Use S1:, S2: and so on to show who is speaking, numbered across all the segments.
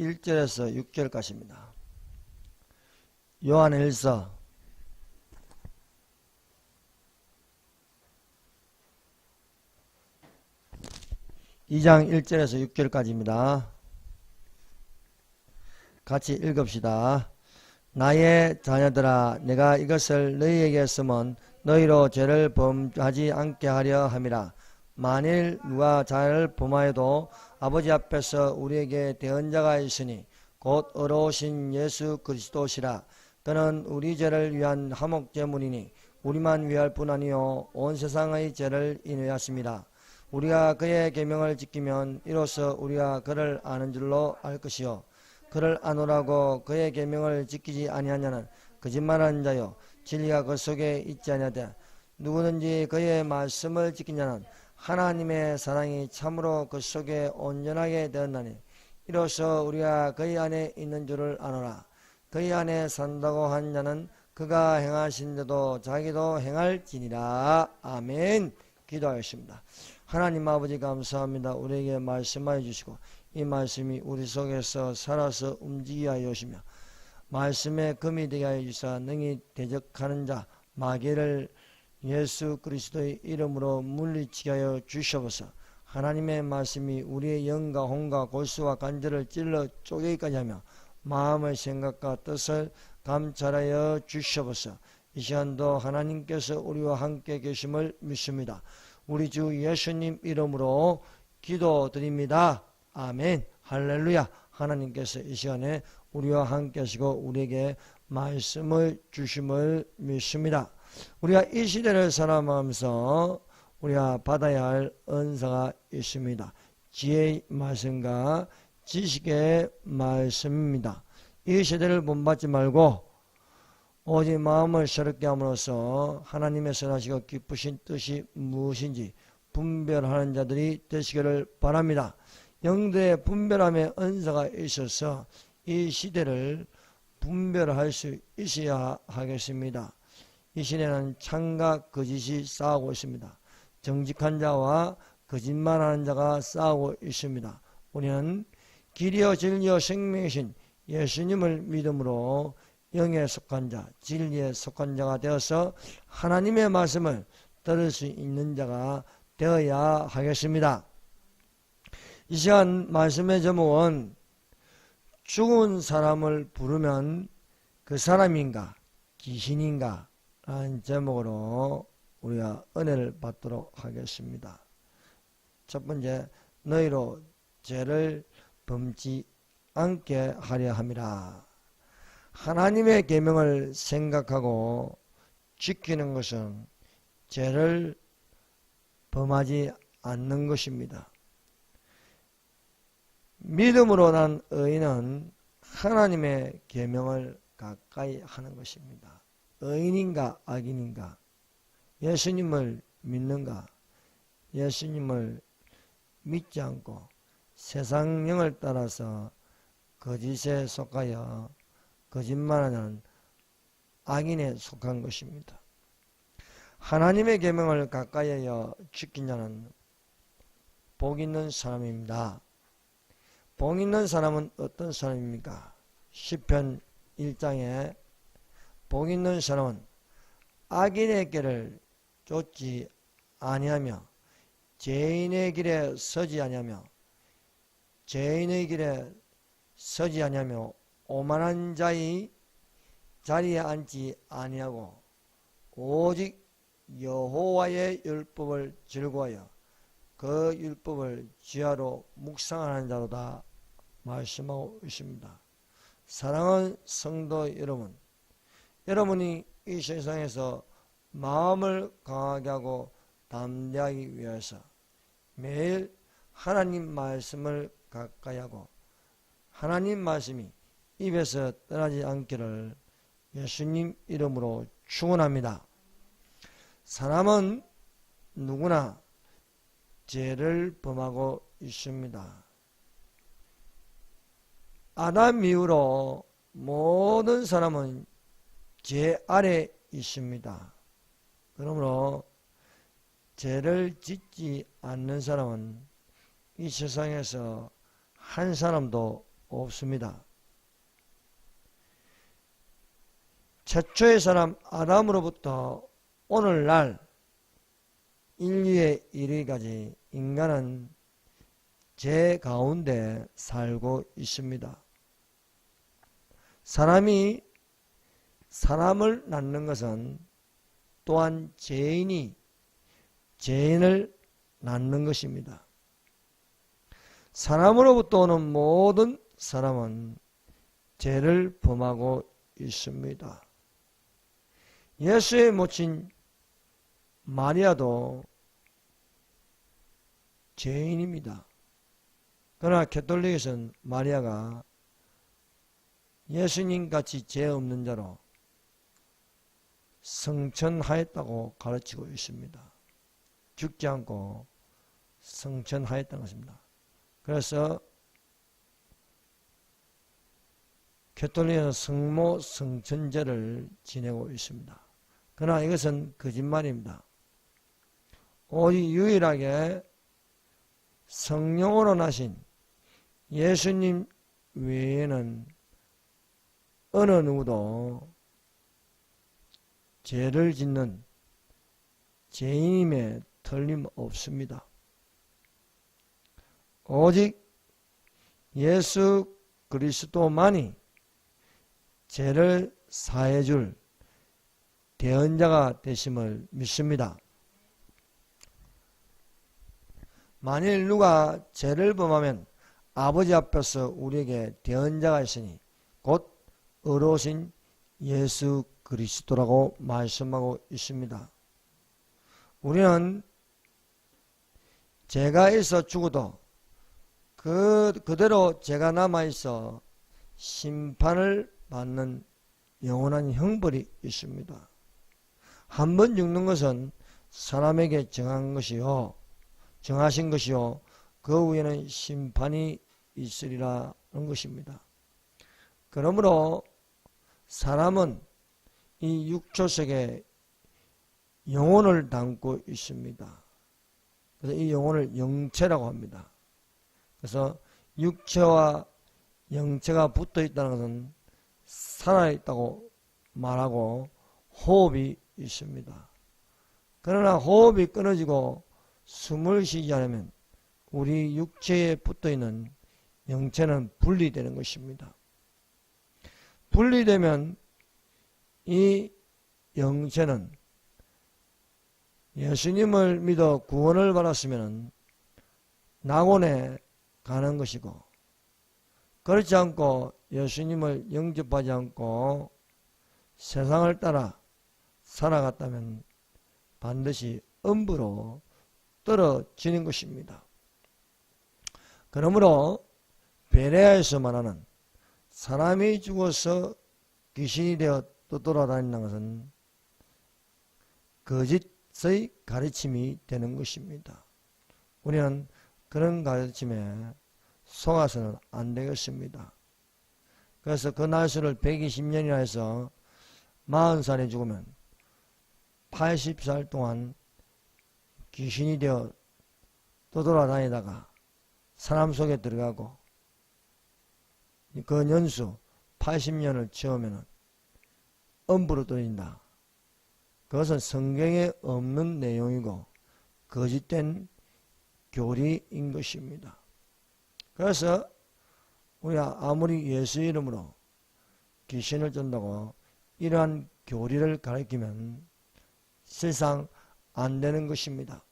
S1: 1절에서 6절까지입니다. 요한일서 2장 1절에서 6절까지입니다. 같이 읽읍시다. 나의 자녀들아, 내가 이것을 너희에게 쓰면 너희로 죄를 범하지 않게 하려 함이라. 만일 누가 죄를 범하여도 아버지 앞에서 우리에게 대언자가 있으니 곧 의로우신 예수 그리스도시라. 그는 우리 죄를 위한 화목제물이니 우리만 위할 뿐 아니요 온 세상의 죄를 인하였습니다. 우리가 그의 계명을 지키면 이로써 우리가 그를 아는 줄로 알 것이요 그를 아노라고 그의 계명을 지키지 아니하냐는 거짓말하는 자요 진리가 그 속에 있지 아니하되 누구든지 그의 말씀을 지키냐는 하나님의 사랑이 참으로 그 속에 온전하게 되었나니 이로써 우리가 그의 안에 있는 줄을 아노라. 그의 안에 산다고 한 자는 그가 행하신 대로 자기도 행할지니라. 아멘. 기도하겠습니다. 하나님 아버지 감사합니다. 우리에게 말씀하여 주시고 이 말씀이 우리 속에서 살아서 움직이게 하여 주시며 말씀에 금이 되게 하여 주사 능히 대적하는 자 마귀를 예수 그리스도의 이름으로 물리치게 하여 주시옵소서. 하나님의 말씀이 우리의 영과 혼과 골수와 관절을 찔러 쪼개기까지 하며 마음의 생각과 뜻을 감찰하여 주시옵소서. 이 시간도 하나님께서 우리와 함께 계심을 믿습니다. 우리 주 예수님 이름으로 기도드립니다. 아멘. 할렐루야. 하나님께서 이 시간에 우리와 함께 하시고 우리에게 말씀을 주심을 믿습니다. 우리가 이 시대를 살아가면서 우리가 받아야 할 은사가 있습니다. 지혜의 말씀과 지식의 말씀입니다. 이 시대를 본받지 말고 오직 마음을 새롭게 함으로써 하나님의 선하시고 기쁘신 뜻이 무엇인지 분별하는 자들이 되시기를 바랍니다. 영들의 분별함의 은사가 있어서 이 시대를 분별할 수 있어야 하겠습니다. 이 시대는 참과 거짓이 싸우고 있습니다. 정직한 자와 거짓말하는 자가 싸우고 있습니다. 우리는 길이요 진리요 생명이신 예수님을 믿음으로 영에 속한 자, 진리에 속한 자가 되어서 하나님의 말씀을 들을 수 있는 자가 되어야 하겠습니다. 이 시간 말씀의 제목은 죽은 사람을 부르면 그 사람인가 귀신인가 라는 제목으로 우리가 은혜를 받도록 하겠습니다. 첫 번째, 너희로 죄를 범지 않게 하려 함이라. 하나님의 계명을 생각하고 지키는 것은 죄를 범하지 않는 것입니다. 믿음으로 난 의인은 하나님의 계명을 가까이 하는 것입니다. 의인인가 악인인가, 예수님을 믿는가, 예수님을 믿지 않고 세상 영을 따라서 거짓에 속하여 거짓말하는 악인에 속한 것입니다. 하나님의 계명을 가까이하여 지킨 자는 복 있는 사람입니다. 복 있는 사람은 어떤 사람입니까? 시편 1장에 복 있는 사람은 악인의 길을 쫓지 아니하며 죄인의 길에 서지 아니하며 죄인의 길에 서지 아니하며 오만한 자의 자리에 앉지 아니하고 오직 여호와의 율법을 즐거워하여 그 율법을 지하로 묵상하는 자로다 말씀하고 있습니다. 사랑하는 성도 여러분, 여러분이 이 세상에서 마음을 강하게 하고 담대하기 위해서 매일 하나님 말씀을 가까이 하고 하나님 말씀이 입에서 떠나지 않기를 예수님 이름으로 축원합니다. 사람은 누구나 죄를 범하고 있습니다. 아담 이후로 모든 사람은 죄 아래 있습니다. 그러므로 죄를 짓지 않는 사람은 이 세상에서 한 사람도 없습니다. 최초의 사람 아담으로부터 오늘날 인류에 이르기까지 인간은 죄 가운데 살고 있습니다. 사람이 사람을 낳는 것은 또한 죄인이 죄인을 낳는 것입니다. 사람으로부터 오는 모든 사람은 죄를 범하고 있습니다. 예수의 모친 마리아도 죄인입니다. 그러나 가톨릭에서는 마리아가 예수님같이 죄 없는 자로 성천하였다고 가르치고 있습니다. 죽지 않고 성천하였다는 것입니다. 그래서 가톨릭은 성모 성천제를 지내고 있습니다. 그러나 이것은 거짓말입니다. 오직 유일하게 성령으로 나신 예수님 외에는 어느 누구도 죄를 짓는 죄인임에 틀림없습니다. 오직 예수 그리스도만이 죄를 사해줄 대언자가 되심을 믿습니다. 만일 누가 죄를 범하면 아버지 앞에서 우리에게 대언자가 있으니 곧 의로우신 예수 그리스도라고 말씀하고 있습니다. 우리는 죄가 있어 죽어도 그대로 죄가 남아있어 심판을 받는 영원한 형벌이 있습니다. 한 번 죽는 것은 사람에게 정하신 것이요 그 후에는 심판이 있으리라는 것입니다. 그러므로 사람은 이 육조 속에 영혼을 담고 있습니다. 그래서 이 영혼을 영체라고 합니다. 그래서 육체와 영체가 붙어 있다는 것은 살아있다고 말하고 호흡이 있습니다. 그러나 호흡이 끊어지고 숨을 쉬지 않으면 우리 육체에 붙어 있는 영체는 분리되는 것입니다. 분리되면 이 영체는 예수님을 믿어 구원을 받았으면 낙원에 가는 것이고, 그렇지 않고 예수님을 영접하지 않고 세상을 따라 살아갔다면 반드시 음부로 떨어지는 것입니다. 그러므로 베레아에서 말하는 사람이 죽어서 귀신이 되어 떠돌아다니는 것은 거짓의 가르침이 되는 것입니다. 우리는 그런 가르침에 속아서는 안 되겠습니다. 그래서 그 날수를 120년이나 해서 40살에 죽으면 80살 동안 귀신이 되어 떠돌아다니다가 사람 속에 들어가고 그 연수 80년을 채우면 음부로 떨어진다. 그것은 성경에 없는 내용이고 거짓된 교리인 것입니다. 그래서 우리가 아무리 예수 이름으로 귀신을 쫓는다고 이러한 교리를 가르치면 세상 안 되는 것입니다.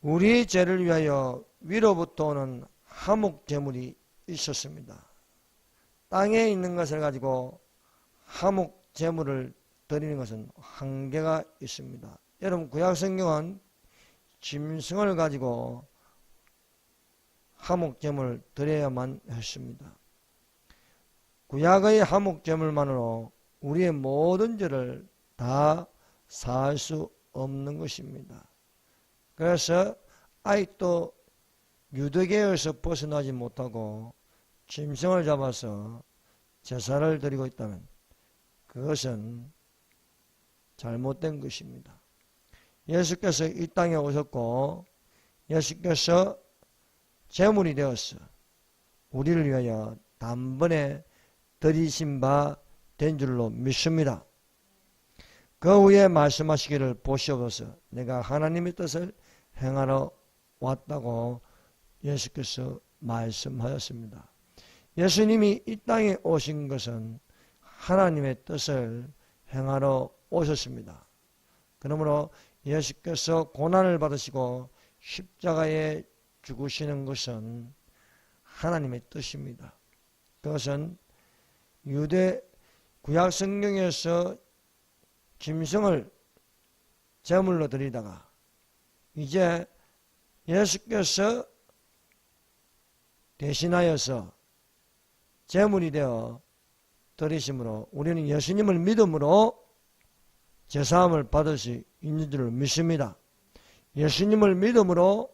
S1: 우리 죄를 위하여 위로부터 오는 화목 제물이 있었습니다. 땅에 있는 것을 가지고 화목 제물을 드리는 것은 한계가 있습니다. 여러분 구약 성경은 짐승을 가지고 화목 제물을 드려야만 했습니다. 구약의 화목 제물만으로 우리의 모든 죄를 다 사할 수 없는 것입니다. 그래서 아직도 유대계에서 벗어나지 못하고 짐승을 잡아서 제사를 드리고 있다면 그것은 잘못된 것입니다. 예수께서 이 땅에 오셨고 예수께서 제물이 되었어 우리를 위하여 단번에 들이신 바 된 줄로 믿습니다. 그 후에 말씀하시기를 보시옵소서. 내가 하나님의 뜻을 행하러 왔다고 예수께서 말씀하셨습니다. 예수님이 이 땅에 오신 것은 하나님의 뜻을 행하러 오셨습니다. 그러므로 예수께서 고난을 받으시고 십자가에 죽으시는 것은 하나님의 뜻입니다. 그것은 유대 구약 성경에서 짐승을 제물로 드리다가 이제 예수께서 대신하여서 제물이 되어 드리심으로 우리는 예수님을 믿음으로 제사함을 받을 수 있는 줄을 믿습니다. 예수님을 믿음으로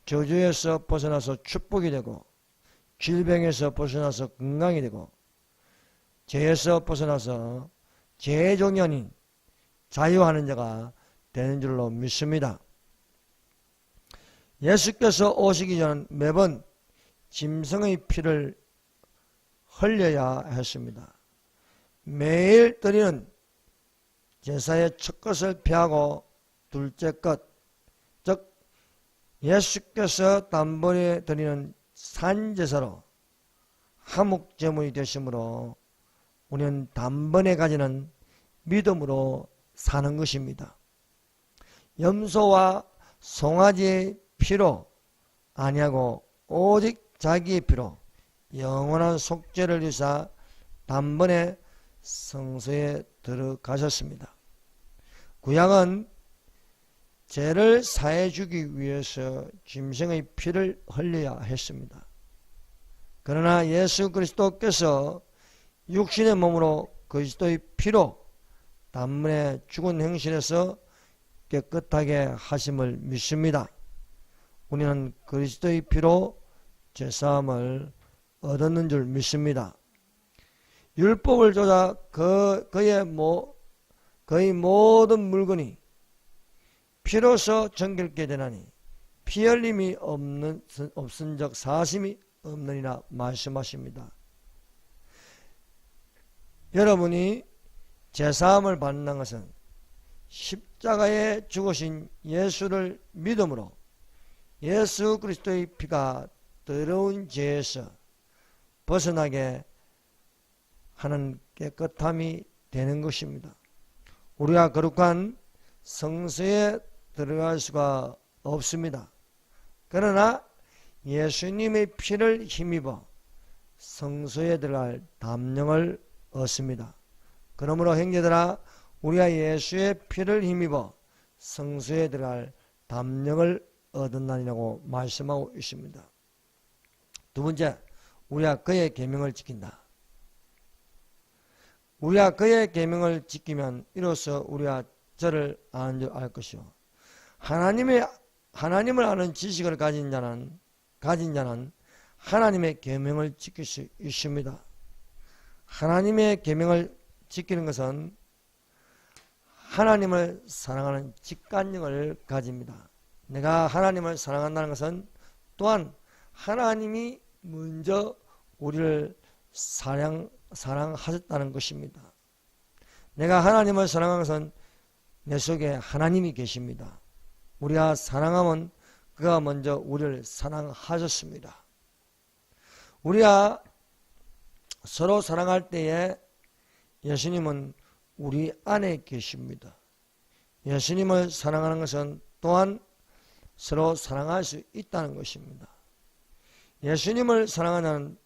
S1: 저주에서 벗어나서 축복이 되고 질병에서 벗어나서 건강이 되고 죄에서 벗어나서 죄의 종이 아닌 자유하는 자가 되는 줄로 믿습니다. 예수께서 오시기 전 매번 짐승의 피를 흘려야 했습니다. 매일 드리는 제사의 첫 것을 피하고 둘째 것, 즉 예수께서 단번에 드리는 산제사로 화목제물이 되심으로 우리는 단번에 가지는 믿음으로 사는 것입니다. 염소와 송아지의 피로 아니하고 오직 자기의 피로 영원한 속죄를 이루사 단번에 성소에 들어가셨습니다. 구약은 죄를 사해 주기 위해서 짐승의 피를 흘려야 했습니다. 그러나 예수 그리스도께서 육신의 몸으로 그리스도의 피로 단번에 죽은 행실에서 깨끗하게 하심을 믿습니다. 우리는 그리스도의 피로 죄사함을 얻었는 줄 믿습니다. 율법을 조사 그의 모든 물건이 피로서 정결케 되나니 피 흘림이 없은적 사심이 없느니라 말씀하십니다. 여러분이 제사함을 받는 것은 십자가에 죽으신 예수를 믿음으로 예수 그리스도의 피가 더러운 죄에서 벗어나게 하는 깨끗함이 되는 것입니다. 우리가 거룩한 성소에 들어갈 수가 없습니다. 그러나 예수님의 피를 힘입어 성소에 들어갈 담력을 얻습니다. 그러므로 형제들아, 우리가 예수의 피를 힘입어 성소에 들어갈 담력을 얻었나니라고 말씀하고 있습니다. 두 번째, 우리가 그의 계명을 지킨다. 우리가 그의 계명을 지키면 이로써 우리가 저를 아는 줄 알 것이요, 하나님을 아는 지식을 가진 자는 하나님의 계명을 지킬 수 있습니다. 하나님의 계명을 지키는 것은 하나님을 사랑하는 직관력을 가집니다. 내가 하나님을 사랑한다는 것은 또한 하나님이 먼저 우리를 사랑하셨다는 것입니다. 내가 하나님을 사랑하는 것은 내 속에 하나님이 계십니다. 우리가 사랑하면 그가 먼저 우리를 사랑하셨습니다. 우리가 서로 사랑할 때에 예수님은 우리 안에 계십니다. 예수님을 사랑하는 것은 또한 서로 사랑할 수 있다는 것입니다. 예수님을 사랑하는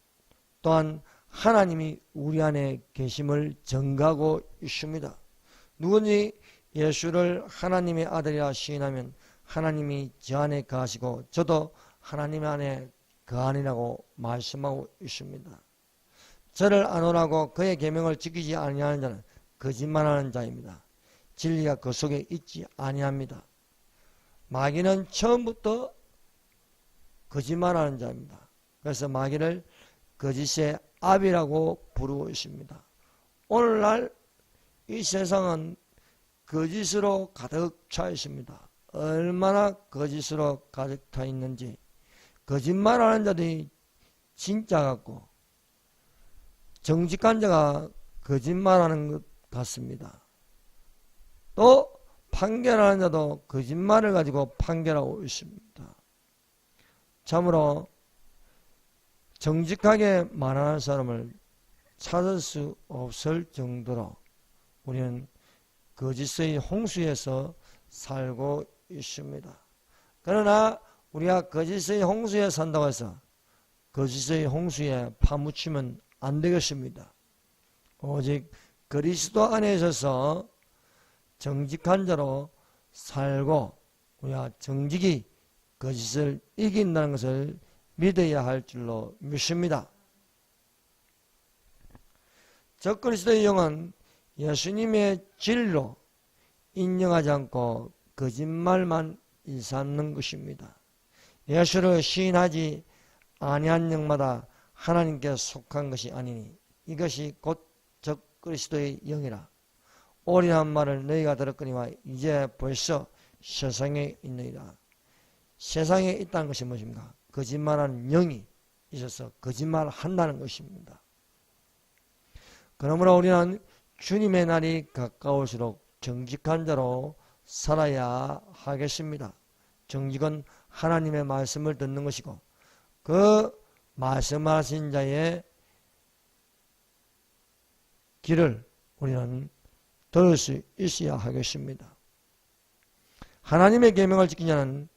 S1: 또한 하나님이 우리 안에 계심을 증거하고 있습니다. 누구든지 예수를 하나님의 아들이라 시인하면 하나님이 저 안에 거하시고 저도 하나님 안에 거하니라고 말씀하고 있습니다. 저를 아노라고 그의 계명을 지키지 아니하는 자는 거짓말하는 자입니다. 진리가 그 속에 있지 아니합니다. 마귀는 처음부터 거짓말하는 자입니다. 그래서 마귀를 거짓의 아비라고 부르고 있습니다. 오늘날 이 세상은 거짓으로 가득 차 있습니다. 얼마나 거짓으로 가득 차 있는지, 거짓말하는 자들이 진짜 같고 정직한 자가 거짓말하는 것 같습니다. 또 판결하는 자도 거짓말을 가지고 판결하고 있습니다. 참으로 정직하게 말하는 사람을 찾을 수 없을 정도로 우리는 거짓의 홍수에서 살고 있습니다. 그러나 우리가 거짓의 홍수에 산다고 해서 거짓의 홍수에 파묻히면 안 되겠습니다. 오직 그리스도 안에 있어서 정직한 자로 살고 우리가 정직이 거짓을 이긴다는 것을 믿어야 할 줄로 믿습니다. 적그리스도의 영은 예수님의 진리로 인정하지 않고 거짓말만 일삼는 것입니다. 예수를 시인하지 아니한 영마다 하나님께 속한 것이 아니니 이것이 곧 적그리스도의 영이라. 오리한 말을 너희가 들었거니와 이제 벌써 세상에 있느니라. 세상에 있다는 것이 무엇입니까? 거짓말하는 영이 있어서 거짓말한다는 것입니다. 그러므로 우리는 주님의 날이 가까울수록 정직한 자로 살아야 하겠습니다. 정직은 하나님의 말씀을 듣는 것이고 그 말씀하신 자의 길을 우리는 들을 수 있어야 하겠습니다. 하나님의 계명을 지킨 자는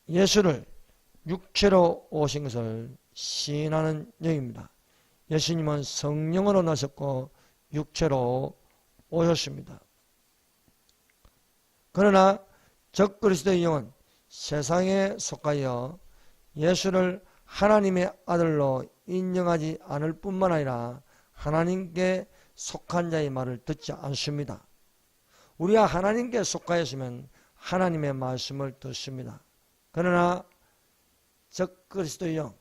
S1: 예수를 육체로 오신 것을 시인하는 영입니다. 예수님은 성령으로 나셨고 육체로 오셨습니다. 그러나 적그리스도의 영은 세상에 속하여 예수를 하나님의 아들로 인정하지 않을 뿐만 아니라 하나님께 속한 자의 말을 듣지 않습니다. 우리가 하나님께 속하였으면 하나님의 말씀을 듣습니다. 그러나 적그리스도의 영,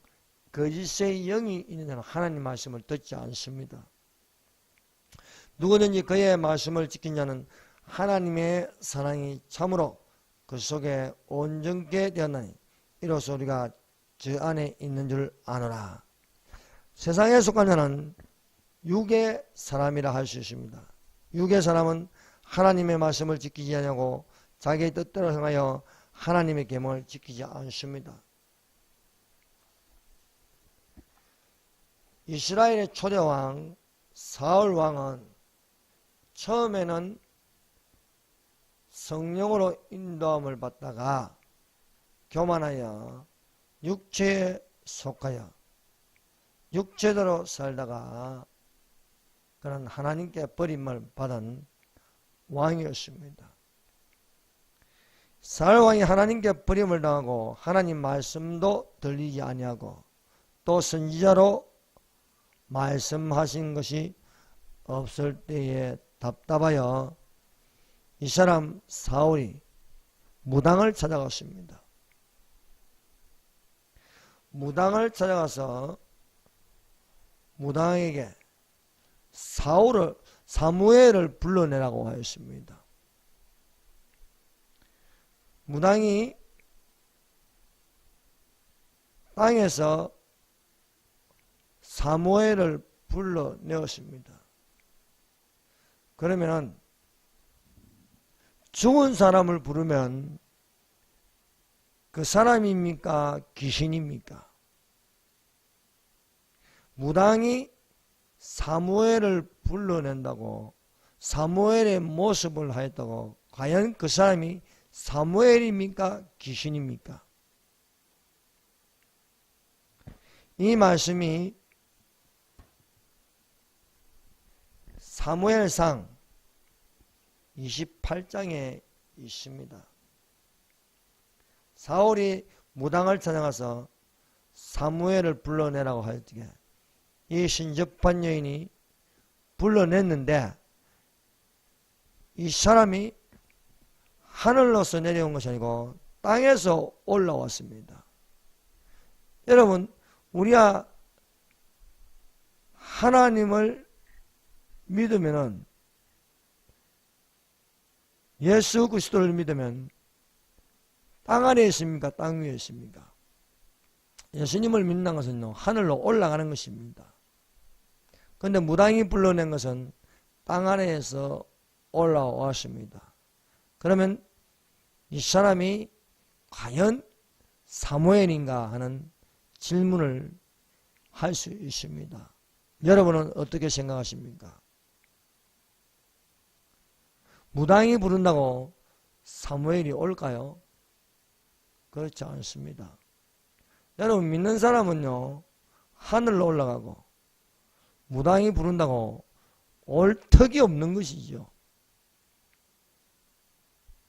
S1: 거짓의 영이 있는 자는 하나님 말씀을 듣지 않습니다. 누구든지 그의 말씀을 지킨 자는 하나님의 사랑이 참으로 그 속에 온전케 되었나니 이로써 우리가 저 안에 있는 줄 아노라. 세상에 속한 자는 육의 사람이라 할 수 있습니다. 육의 사람은 하나님의 말씀을 지키지 않냐고 자기의 뜻대로 행하여 하나님의 계명을 지키지 않습니다. 이스라엘의 초대왕 사울 왕은 처음에는 성령으로 인도함을 받다가 교만하여 육체에 속하여 육체대로 살다가 그는 하나님께 버림을 받은 왕이었습니다. 사울 왕이 하나님께 버림을 당하고 하나님 말씀도 들리지 아니하고 또 선지자로 말씀하신 것이 없을 때에 답답하여 이 사람 사울이 무당을 찾아갔습니다. 무당을 찾아가서 무당에게 사무엘을 불러내라고 하였습니다. 무당이 땅에서 사무엘을 불러내었습니다. 그러면 죽은 사람을 부르면 그 사람입니까? 귀신입니까? 무당이 사무엘을 불러낸다고 사무엘의 모습을 하였다고 과연 그 사람이 사무엘입니까? 귀신입니까? 이 말씀이 사무엘상 28장에 있습니다. 사울이 무당을 찾아가서 사무엘을 불러내라고 할 때 이 신접한 여인이 불러냈는데 이 사람이 하늘로서 내려온 것이 아니고 땅에서 올라왔습니다. 여러분, 우리가 하나님을 믿으면은 예수 그리스도를 믿으면 땅 아래에 있습니까? 땅 위에 있습니까? 예수님을 믿는 것은요, 하늘로 올라가는 것입니다. 그런데 무당이 불러낸 것은 땅 아래에서 올라왔습니다. 그러면 이 사람이 과연 사무엘인가 하는 질문을 할 수 있습니다. 여러분은 어떻게 생각하십니까? 무당이 부른다고 사무엘이 올까요? 그렇지 않습니다. 여러분, 믿는 사람은요, 하늘로 올라가고 무당이 부른다고 올 턱이 없는 것이죠.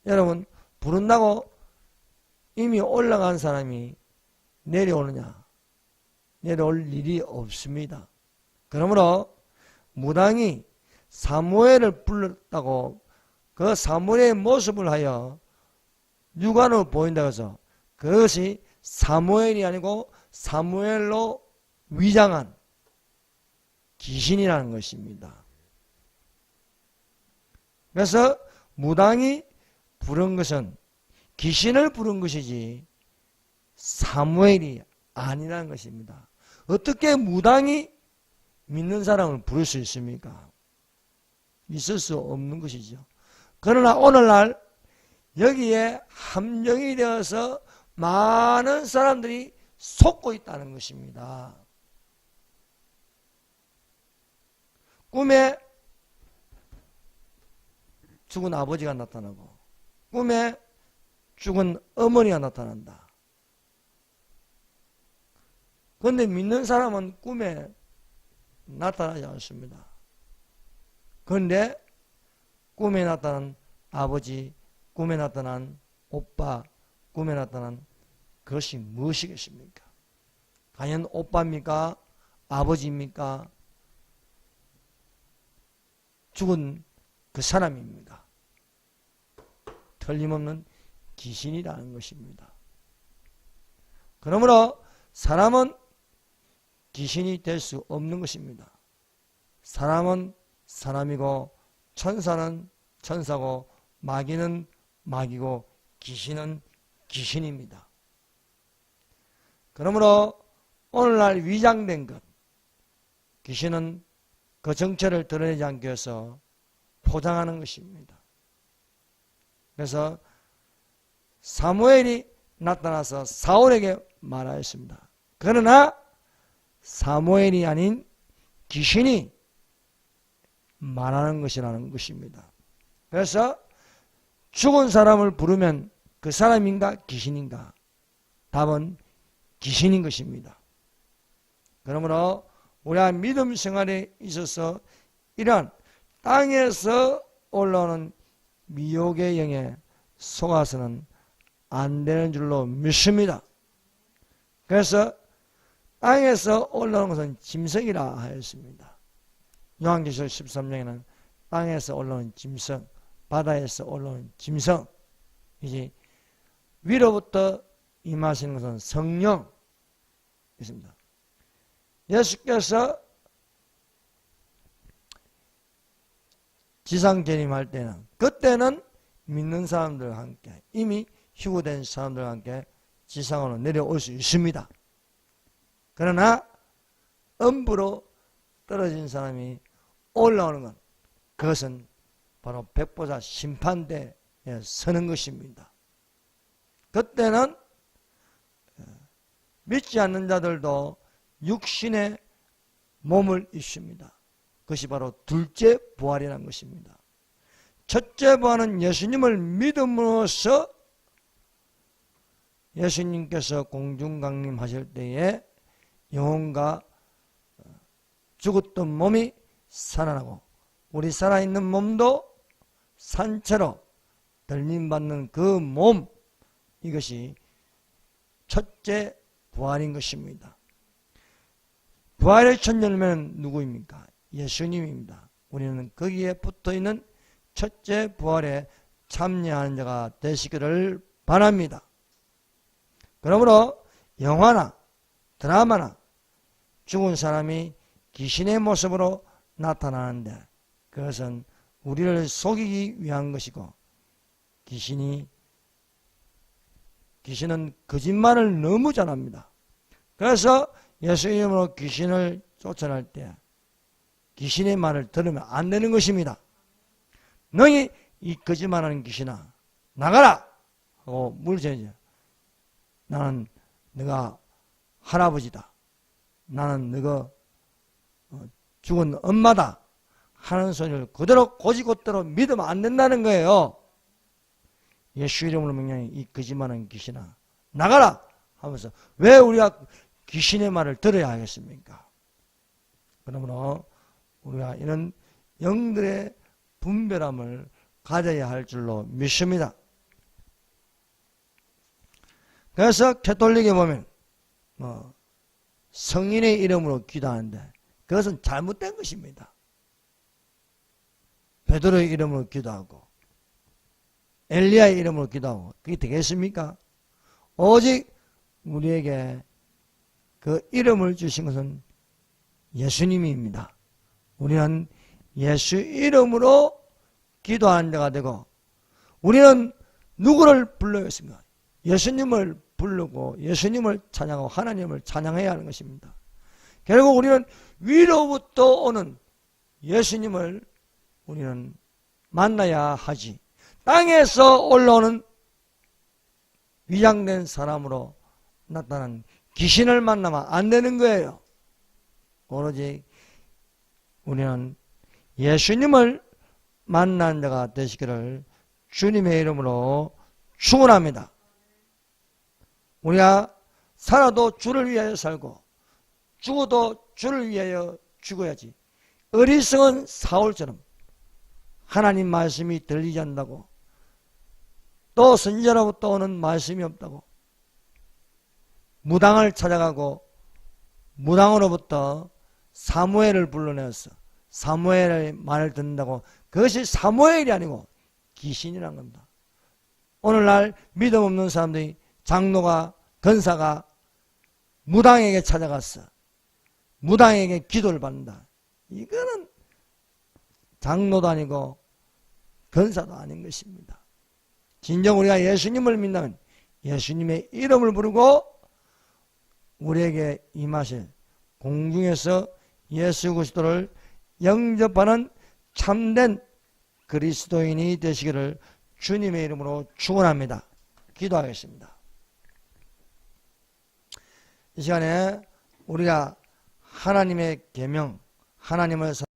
S1: 여러분, 부른다고 이미 올라간 사람이 내려오느냐? 내려올 일이 없습니다. 그러므로 무당이 사무엘을 불렀다고 그 사무엘의 모습을 하여 육안으로 보인다고 해서 그것이 사무엘이 아니고 사무엘로 위장한 귀신이라는 것입니다. 그래서 무당이 부른 것은 귀신을 부른 것이지 사무엘이 아니라는 것입니다. 어떻게 무당이 믿는 사람을 부를 수 있습니까? 있을 수 없는 것이죠. 그러나 오늘날 여기에 함정이 되어서 많은 사람들이 속고 있다는 것입니다. 꿈에 죽은 아버지가 나타나고 꿈에 죽은 어머니가 나타난다. 그런데 믿는 사람은 꿈에 나타나지 않습니다. 그런데 꿈에 나타난 아버지, 꿈에 나타난 오빠, 꿈에 나타난 그것이 무엇이겠습니까? 과연 오빠입니까? 아버지입니까? 죽은 그 사람입니다. 틀림없는 귀신이라는 것입니다. 그러므로 사람은 귀신이 될 수 없는 것입니다. 사람은 사람이고 천사는 천사고 마귀는 마귀고 귀신은 귀신입니다. 그러므로 오늘날 위장된 것, 귀신은 그 정체를 드러내지 않기 위해서 포장하는 것입니다. 그래서 사무엘이 나타나서 사울에게 말하였습니다. 그러나 사무엘이 아닌 귀신이 말하는 것이라는 것입니다. 그래서 죽은 사람을 부르면 그 사람인가 귀신인가? 답은 귀신인 것입니다. 그러므로 우리가 믿음 생활에 있어서 이러한 땅에서 올라오는 미혹의 영에 속아서는 안 되는 줄로 믿습니다. 그래서 땅에서 올라오는 것은 짐승이라 하였습니다. 요한계시록 13장에는 땅에서 올라오는 짐승, 바다에서 올라오는 짐승, 이제 위로부터 임하시는 것은 성령 있습니다. 예수께서 지상 재림할 때는 그때는 믿는 사람들과 함께 이미 휴거된 사람들과 함께 지상으로 내려올 수 있습니다. 그러나 음부로 떨어진 사람이 올라오는 것, 그것은 바로 백보자 심판대에 서는 것입니다. 그때는 믿지 않는 자들도 육신의 몸을 입습니다. 그것이 바로 둘째 부활이라는 것입니다. 첫째 부활은 예수님을 믿음으로써 예수님께서 공중강림하실 때에 영혼과 죽었던 몸이 살아나고 우리 살아있는 몸도 산채로 들림받는 그 몸, 이것이 첫째 부활인 것입니다. 부활의 첫 열매는 누구입니까? 예수님입니다. 우리는 거기에 붙어있는 첫째 부활에 참여하는 자가 되시기를 바랍니다. 그러므로 영화나 드라마나 죽은 사람이 귀신의 모습으로 나타나는데 그것은 우리를 속이기 위한 것이고 귀신은 거짓말을 너무 잘합니다. 그래서 예수 이름으로 귀신을 쫓아낼 때 귀신의 말을 들으면 안 되는 것입니다. 너희 이 거짓말하는 귀신아 나가라 하고 물어야죠. 나는 네가 할아버지다. 나는 너가 죽은 엄마다 하는 소리를 그대로 고지곧대로 믿으면 안 된다는 거예요. 예수 이름으로 명령해 이 거짓말하는 귀신아 나가라 하면서 왜 우리가 귀신의 말을 들어야 하겠습니까? 그러므로 우리가 이런 영들의 분별함을 가져야 할 줄로 믿습니다. 그래서 캐톨릭에 보면 성인의 이름으로 기도하는데 그것은 잘못된 것입니다. 베드로의 이름으로 기도하고 엘리야의 이름으로 기도하고 그게 되겠습니까? 오직 우리에게 그 이름을 주신 것은 예수님입니다. 우리는 예수 이름으로 기도하는 자가 되고 우리는 누구를 불러야 했습니까? 예수님을 부르고 예수님을 찬양하고 하나님을 찬양해야 하는 것입니다. 결국 우리는 위로부터 오는 예수님을 우리는 만나야 하지 땅에서 올라오는 위장된 사람으로 나타난 귀신을 만나면 안 되는 거예요. 오로지 우리는 예수님을 만난 자가 되시기를 주님의 이름으로 축원합니다. 우리가 살아도 주를 위하여 살고 죽어도 주를 위하여 죽어야지. 어리석은 사울처럼 하나님 말씀이 들리지 않는다고 또 선지자로부터 오는 말씀이 없다고 무당을 찾아가고 무당으로부터 사무엘을 불러내서 사무엘의 말을 듣는다고 그것이 사무엘이 아니고 귀신이란 겁니다. 오늘날 믿음 없는 사람들이 장로가 권사가 무당에게 찾아갔어. 무당에게 기도를 받는다. 이거는 장로도 아니고 권사도 아닌 것입니다. 진정 우리가 예수님을 믿는 예수님의 이름을 부르고 우리에게 임하실 공중에서 예수 그리스도를 영접하는 참된 그리스도인이 되시기를 주님의 이름으로 축원합니다. 기도하겠습니다. 이 시간에 우리가 하나님의 계명, 하나님을